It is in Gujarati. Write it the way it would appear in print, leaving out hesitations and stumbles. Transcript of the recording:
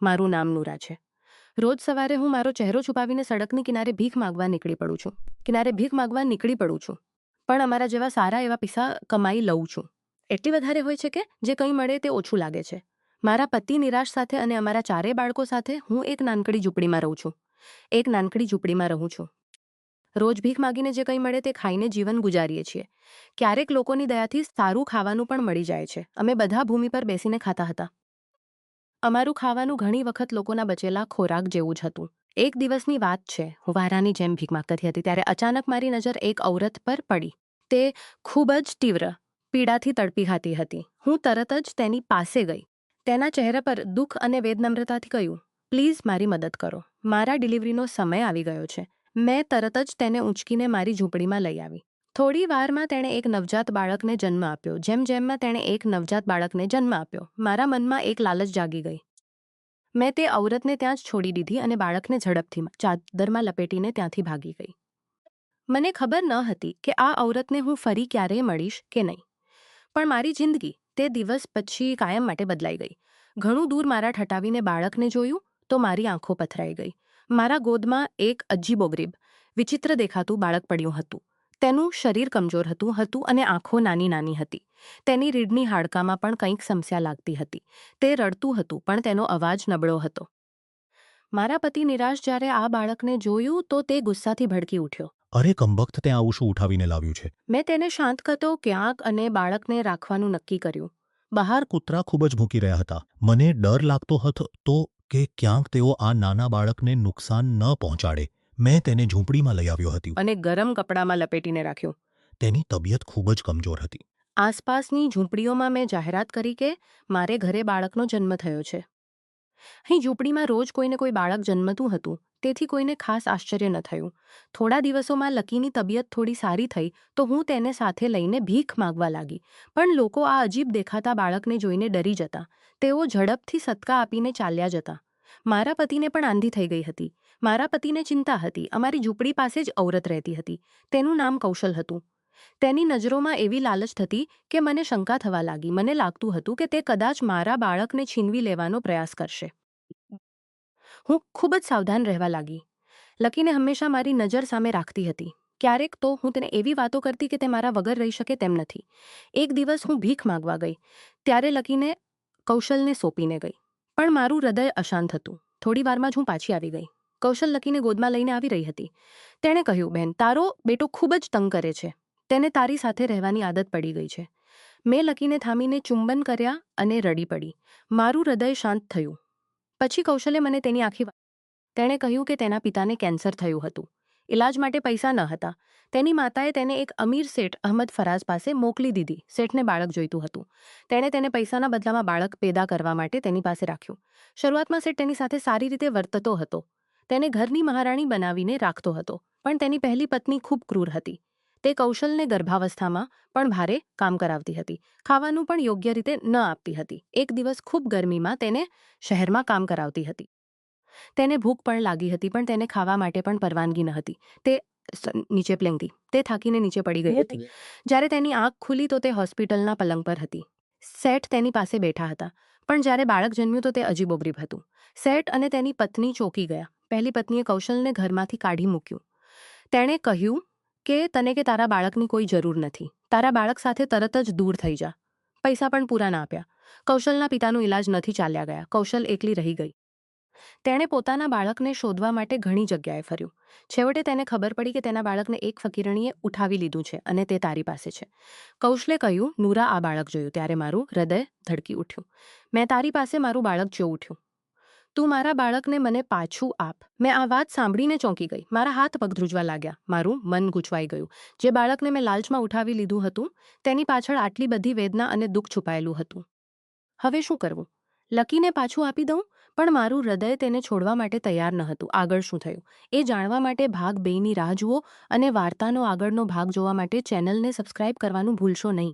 મારું નામ નૂરા છે. રોજ સવારે હું મારો ચહેરો છુપાવીને સડકની કિનારે ભીખ માંગવા નીકળી પડું છું. પણ અમારા જેવા સારા એવા પૈસા કમાઈ લઉં છું. એટલી વધારે હોય છે કે જે કંઈ મળે તે ઓછું લાગે છે. મારા પતિ નિરાશ સાથે અને અમારા 4 બાળકો સાથે હું એક નાનકડી ઝૂંપડીમાં રહું છું. રોજ ભીખ માગીને જે કંઈ મળે તે ખાઈને જીવન ગુજારીએ છીએ. ક્યારેક લોકોની દયાથી સારું ખાવાનું પણ મળી જાય છે. અમે બધા ભૂમિ પર બેસીને ખાતા હતા. અમારું ખાવાનું ઘણી વખત લોકોના બચેલા ખોરાક જેવું જ હતું. એક દિવસની વાત છે, હું વારાની જેમ ભીખ માંગતી હતી ત્યારે અચાનક મારી નજર એક ઔરત પર પડી. તે ખૂબ જ તીવ્ર પીડાથી તડપી ખાતી હતી. હું તરત જ તેની પાસે ગઈ. તેના ચહેરા પર દુઃખ અને વેદનમ્રતાથી કહ્યું, પ્લીઝ મારી મદદ કરો. મારા ડિલિવરીનો સમય આવી ગયો છે. મેં તરત જ તેને ઊંચકીને મારી ઝૂંપડીમાં લઈ આવી. થોડી વારમાં તેણે એક નવજાત બાળકને જન્મ આપ્યો. જેમ તેણે એક નવજાત બાળકને જન્મ આપ્યો, મારા મનમાં એક લાલચ જાગી ગઈ. મેં તે ઔરતને ત્યાં જ છોડી દીધી અને બાળકને ઝડપથી ચાદરમાં લપેટીને ત્યાંથી ભાગી ગઈ. મને ખબર ન હતી કે આ ઔરતને હું ફરી ક્યારેય મળીશ કે નહીં. પણ મારી જિંદગી તે દિવસ પછી કાયમ માટે બદલાઈ ગઈ. ઘણું દૂર મારા ઠઠાવીને બાળકને જોયું તો મારી આંખો પથરાઈ ગઈ. મારા ગોદમાં એક અજીબોગરીબ, વિચિત્ર દેખાતું બાળક પડ્યું હતું. તેનું શરીર કમજોર હતું અને આંખો નાની નાની હતી. તેની રીઢની હાડકામાં પણ કંઈક સમસ્યા લાગતી હતી. તે રડતું હતું પણ તેનો અવાજ નબળો હતો. મારા પતિ નિરાશ જ્યારે આ બાળકને જોયું તો તે ગુસ્સાથી ભડકી ઉઠ્યો. અરે કમબખ્ત, તે આવું શું ઉઠાવીને લાવ્યું છે? મેં તેને શાંત કરતો ક્યાંક અને બાળકને રાખવાનું નક્કી કર્યું. બહાર કૂતરા ખૂબ જ ભૂંકી રહ્યા હતા. મને ડર લાગતો હતો તો કે ક્યાંક તેઓ આ નાના બાળકને નુકસાન ન પહોંચાડે. મેં તેને ઝૂંપડીમાં લઈ આવ્યો હતી અને ગરમ કપડામાં લપેટીને રાખ્યો. તેની તબિયત ખૂબ જ કમજોર હતી. આસપાસની ઝૂંપડીઓમાં મેં જાહેરાત કરી કે મારે ઘરે બાળકનો જન્મ થયો છે. અહીં ઝૂંપડીમાં રોજ કોઈને કોઈ બાળક જન્મતું હતું, તેથી કોઈને ખાસ આશ્ચર્ય ન થયું. થોડા દિવસોમાં લકીની તબિયત થોડી સારી થઈ તો હું તેને સાથે લઈને ભીખ માગવા લાગી. પણ લોકો આ અજીબ દેખાતા બાળકને જોઈને ડરી જતા. તેઓ ઝડપથી સદકા આપીને ચાલ્યા જતા. મારા પતિને પણ આંધી થઈ ગઈ હતી. મારા પતિને ચિંતા હતી. અમારી ઝૂંપડી પાસે જ ઔરત રહેતી હતી. તેનું નામ કૌશલ હતું. તેની નજરોમાં એવી લાલચ હતી કે મને શંકા થવા લાગી. મને લાગતું હતું કે તે કદાચ મારા બાળકને છીનવી લેવાનો પ્રયાસ કરશે. હું ખૂબ જ સાવધાન રહેવા લાગી. લકીને હંમેશા મારી નજર સામે રાખતી હતી. ક્યારેક તો હું તેને એવી વાતો કરતી કે તે મારા વગર રહી શકે તેમ નથી. એક દિવસ હું ભીખ માગવા ગઈ ત્યારે લકીને કૌશલને સોંપીને ગઈ. પણ મારું હૃદય અશાંત હતું. થોડી વારમાં જ હું પાછી આવી ગઈ. કૌશલ લકીને ગોદમાં લઈને આવી રહી હતી. તેણે કહ્યું, બહેન, તારો બેટો ખૂબ જ તંગ કરે છે. તેને તારી સાથે રહેવાની આદત પડી ગઈ છે. મેં લકીને થામીને ચુંબન કર્યા અને રડી પડી. મારું હૃદય શાંત થયું. પછી કૌશલે મને તેની આખી તેણે કહ્યું કે તેના પિતાને કેન્સર થયું હતું. ઇલાજ માટે પૈસા ન હતા. તેની માતાએ તેને એક અમીર શેઠ અહમદ ફરાઝ પાસે મોકલી દીધી. શેઠને બાળક જોઈતું હતું. તેણે તેને પૈસાના બદલામાં બાળક પેદા કરવા માટે તેની પાસે રાખ્યું. શરૂઆતમાં શેઠ તેની સાથે સારી રીતે વર્તતો હતો. તેને ઘરની મહારાણી બનાવીને રાખતો હતો. પણ તેની પહેલી પત્ની ખૂબ ક્રૂર હતી. તે કૌશલને ગર્ભાવસ્થામાં પણ ભારે કામ કરાવતી હતી. ખાવાનું પણ યોગ્ય રીતે ન આપતી હતી. એક દિવસ ખૂબ ગરમીમાં તેને શહેરમાં કામ કરાવતી હતી. તેને ભૂખ પણ લાગી હતી પણ તેને ખાવા માટે પણ પરવાનગી ન હતી. તે નીચે પ્લેંગતી. તે થાકીને નીચે પડી ગઈ હતી. જ્યારે તેની આંખ ખુલી તો તે હોસ્પિટલના પલંગ પર હતી. શેઠ તેની પાસે બેઠા હતા. પણ જ્યારે બાળક જન્મ્યું તો તે અજીબોગરીબ હતું. શેઠ અને તેની પત્ની ચોંકી ગયા. પહેલી પત્નીએ કૌશલને ઘરમાંથી કાઢી મૂક્યું. તેણે કહ્યું કે તને કે તારા બાળકની કોઈ જરૂર નથી. તારા બાળક સાથે તરત જ દૂર થઈ જા. પૈસા પણ પૂરા ના આપ્યા. કૌશલના પિતાનું ઇલાજ નથી ચાલ્યા ગયા. કૌશલ એકલી રહી ગઈ. તેણે પોતાના બાળકને શોધવા માટે ઘણી જગ્યાએ ફર્યું. છેવટે તેને ખબર પડી કે તેના બાળકને એક ફકીરણીએ ઉઠાવી લીધું છે અને તે તારી પાસે છે. કૌશલે કહ્યું, નૂરા, આ બાળક જોયું ત્યારે મારું હૃદય ધડકી ઉઠ્યું. મેં તારી પાસે મારું બાળક જોઈ ઉઠ્યું. તું મારા બાળકને મને પાછું આપ. મેં આ વાત સાંભળીને ચોંકી ગઈ. મારા હાથ પગ ધ્રુજવા લાગ્યા. મારું મન ગૂંચવાઈ ગયું. જે બાળકને મેં લાલચમાં ઉઠાવી લીધું હતું તેની પાછળ આટલી બધી વેદના અને દુઃખ છુપાયેલું હતું. હવે શું કરવું? લકીને પાછું આપી દઉં? પણ મારું હૃદય તેને છોડવા માટે તૈયાર ન હતું. આગળ શું થયું એ જાણવા માટે ભાગ 2ની રાહ જુઓ અને વાર્તાનો આગળનો ભાગ જોવા માટે ચેનલને સબસ્ક્રાઇબ કરવાનું ભૂલશો નહીં.